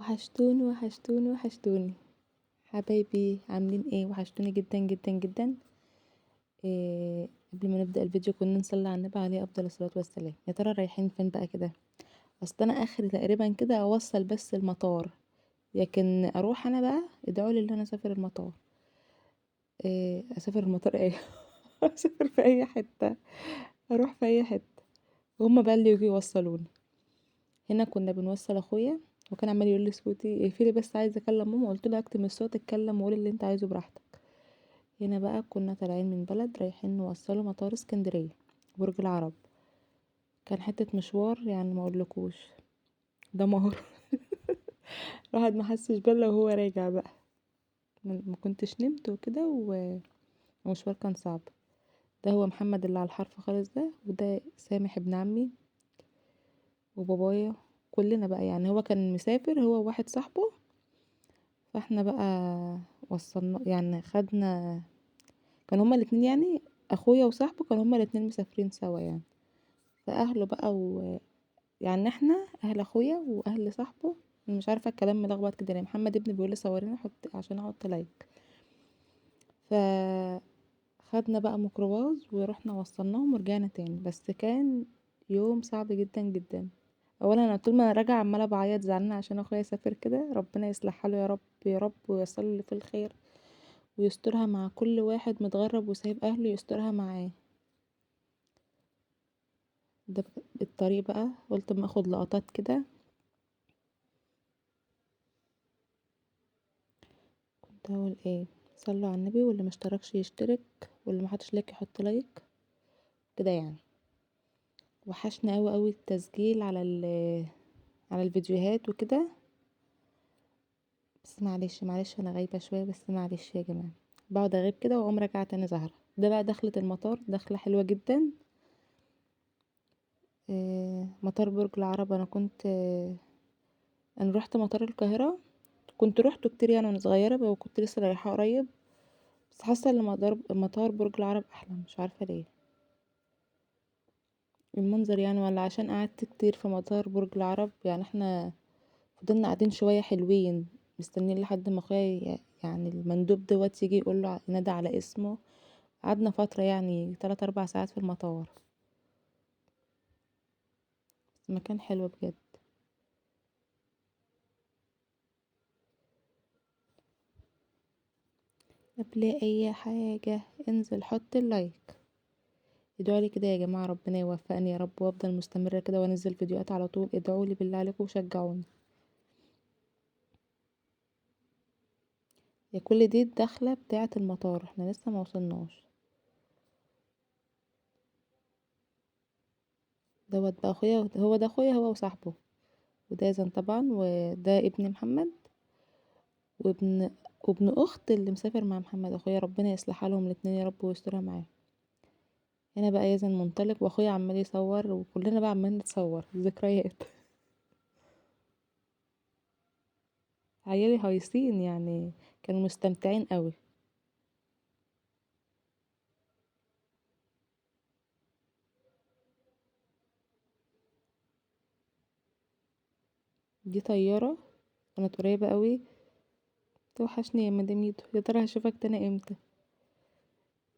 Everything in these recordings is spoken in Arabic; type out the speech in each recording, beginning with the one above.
وحشتوني وحشتوني وحشتوني حبايبي، عاملين ايه؟ وحشتوني جدا جدا جدا. قبل ما نبدأ الفيديو كنا نصلي على النبي عليه افضل الصلاة والسلام. يا ترى رايحين فين بقى كده؟ اصل انا اخري تقريبا كده اوصل بس المطار، لكن اروح انا بقى ادعوا لي ان انا اسافر المطار. اسافر المطار ايه؟ اسافر في اي حتة، اروح في اي حتة وهما بقى اللي يجوا يوصلوني. هنا كنا بنوصل اخويا وكان عمال يقول لي صوتي اقفلي بس عايزه اكلم ماما، قلت له اكتم الصوت، اتكلم وقول اللي انت عايزه براحتك. هنا بقى كنا طالعين من بلد رايحين نوصله مطار اسكندريه برج العرب. كان حته مشوار يعني ما اقولكوش، دمار. الواحد ما حسش بالا وهو راجع بقى، ما كنتش نمت وكده والمشوار كان صعب. ده هو محمد اللي على الحرف خالص ده، وده سامح ابن عمي وبابايا. كلنا بقى يعني هو كان مسافر هو واحد صاحبه، فاحنا بقى وصلنا يعني خدنا. كان هما الاتنين يعني اخويا وصاحبه كانوا هما الاتنين مسافرين سوا يعني. فاهله بقى يعني احنا اهل اخويا واهل صاحبه. مش عارفه الكلام ملخبط كده ليه. محمد ابني بيقول لي صوريني احط عشان احط لايك. فخدنا بقى ميكروباص ورحنا وصلناهم ورجعنا تاني، بس كان يوم صعب جدا جدا. اولا انا طول ما انا راجعه عماله بعيط زعلانه عشان اخويا سافر كده، ربنا يصلح حاله يا رب يا رب ويصل اللي في الخير ويسترها مع كل واحد متغرب وسايب اهله، يسترها معاه. ده الطريق بقى قلت اما اخد لقطات كده. كنت هقول ايه؟ صلوا على النبي، واللي مشتركش يشترك، واللي محدش لايك يحط لايك كده يعني. وحشنا قوي قوي التسجيل على الفيديوهات وكده. بس معلش معلش انا غايبه شويه، بس معلش يا جماعه، بقعد اغيب كده واقوم راجعه تاني ظاهره. ده بقى دخلة المطار، دخلة حلوه جدا. مطار برج العرب. انا رحت مطار القاهره، كنت روحته كتير يعني وانا صغيره بقى، وكنت لسه رايحه قريب. بس حاسه ان مطار برج العرب احلى، مش عارفه ليه. المنظر يعني، ولا عشان قعدت كتير في مطار برج العرب يعني. احنا فضلنا قاعدين شويه حلوين مستنيين لحد ما اخويا يعني المندوب دوت يجي يقول له ينادى على اسمه. قعدنا فتره يعني 3 4 ساعات في المطار. بس مكان حلو بجد. قبل اي حاجه انزل حط اللايك. ادعولي كده يا جماعه ربنا يوفقني يا رب وافضل مستمره كده وانزل فيديوهات على طول. ادعولي بالله عليكم وشجعوني. يا كل دي الدخله بتاعه المطار، احنا لسه ما وصلناش. دوت بقى اخويا، هو ده اخويا هو وصاحبه، وده يزن طبعا، وده ابن محمد وابن اخت اللي مسافر مع محمد اخويا. ربنا يصلح حالهم الاتنين يا رب ويسترها معاه. هنا بقى يزن منطلق واخويا عمال يصور، وكلنا بقى عمالين نتصور ذكريات. عيالي هايصين يعني، كانوا مستمتعين قوي. دي طيارة كانت قريبة قوي. توحشني يا مدام يدو، يا ترى هشوفك تاني امتى.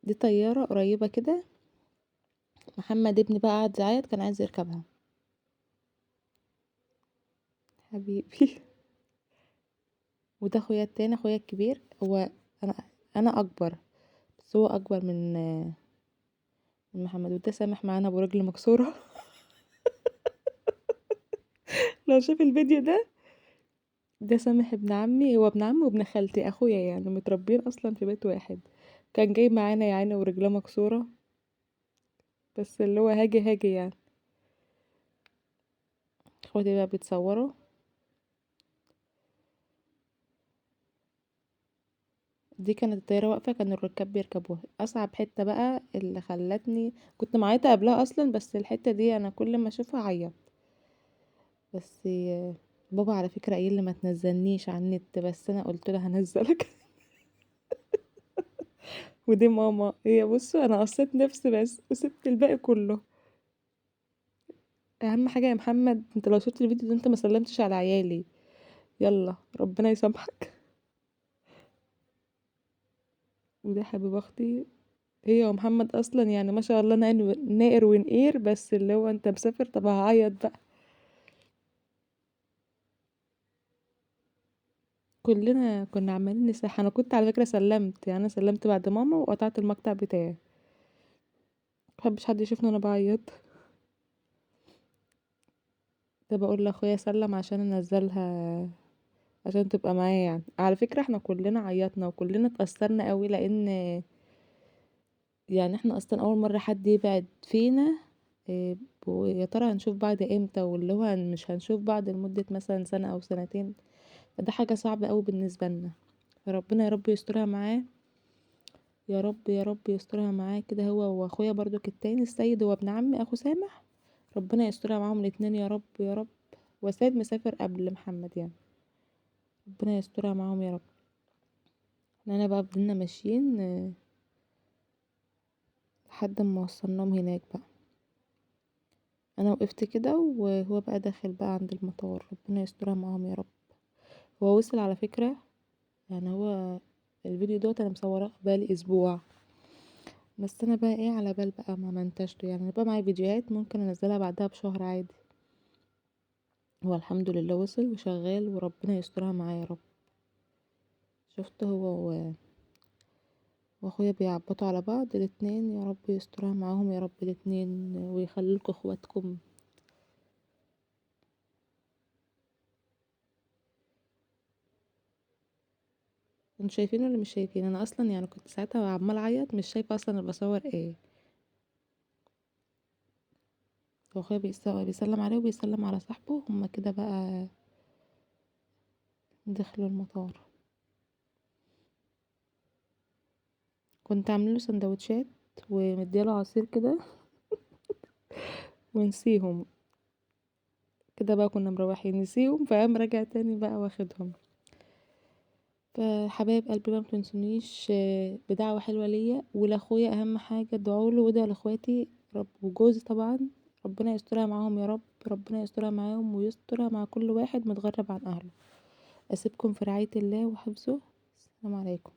دي طيارة قريبة كده. محمد ابني بقى قعد يعيط كان عايز يركبها. حبيبي. وده اخويا التاني، اخويا الكبير هو. انا انا اكبر، بس هو اكبر من محمد. وده سامح معانا ابو رجل مكسوره. لو شاف الفيديو ده سامح ابن عمي، هو ابن عمي وابن خالتي اخويا يعني متربيين اصلا في بيت واحد. كان جاي معانا يا عيني ورجله مكسوره، بس اللي هو هاجي هاجي يعني. اخواتي بقى بيتصوروا. دي كانت الطياره واقفه، كان الركاب بيركبوها. اصعب حته بقى اللي خلتني كنت معيطه قبلها اصلا، بس الحته دي انا كل ما اشوفها اعيط. بس بابا على فكره قايل لي ما تنزلنيش على النت، بس انا قلت له هنزلك. ودي ماما، هي بصوا انا قصيت نفسي بس وسبت الباقي كله. اهم حاجه يا محمد، انت لو شفت الفيديو ده انت ما سلمتش على عيالي. يلا ربنا يسامحك. وده حبيب اختي، هي ومحمد اصلا يعني ما شاء الله نائر ونقير، بس اللي هو انت مسافر طب هعيط بقى. كلنا كنا عمالين نسح. انا كنت على فكره سلمت، يعني انا سلمت بعد ماما وقطعت المقطع بتاعي، محبش حد يشوفني وانا بعيط. ده بقول لاخويا سلم عشان انزلها، عشان تبقى معايا. يعني على فكره احنا كلنا عيطنا وكلنا اتأثرنا قوي، لان يعني احنا اصلا اول مره حد يبعد فينا. إيه، ويا ترى هنشوف بعض امتى، واللي هو مش هنشوف بعض لمده مثلا سنه او سنتين. ده حاجه صعبه قوي بالنسبه لنا. فربنا يا رب يسترها معاه، يا رب يا رب يسترها معاه كده، هو واخويا برضو التاني السيد، هو ابن عمي اخو سامح. ربنا يسترها معاهم الاتنين يا رب يا رب. وسيد مسافر قبل محمد يعني. ربنا يسترها معاهم يا رب. احنا بقى فضلنا ماشيين لحد ما وصلناهم هناك بقى. انا وقفت كده وهو بقى داخل بقى عند المطار. ربنا يسترها معاهم يا رب. هو وصل على فكرة. يعني هو الفيديو دوت انا مصوراه بقالي اسبوع، بس انا بقى ايه على بال بقى ما منتجته. يعني انا بقى معايا فيديوهات ممكن انزلها بعدها بشهر عادي. هو الحمد لله وصل وشغال، وربنا يسترها معاه يا رب. شفت هو واخويا بيعبطوا على بعض الاتنين، يا رب يسترها معاهم يا رب الاتنين ويخليلكوا اخواتكم. انتوا شايفين ولا مش شايفين؟ انا اصلا يعني كنت ساعتها عمال اعيط مش شايفه اصلا انا بصور ايه. هو اخويا بيسلم عليه وبيسلم على صاحبه، هما كده بقى دخلوا المطار. كنت عامله سندوتشات ومدياله عصير كده ونسيهم. كده بقى كنا مروحين نسيهم، فقام راجع تاني بقى واخدهم. فحبايب قلبي بقى متنسونيش بدعوة حلوة ليا ولاخويا. اهم حاجة ادعوله وادعوا لاخواتي رب، وجوزي طبعا. ربنا يسترها معاهم يا رب. ربنا يسترها معاهم ويسترها مع كل واحد متغرب عن اهله. اسيبكم في رعاية الله وحفظه. السلام عليكم.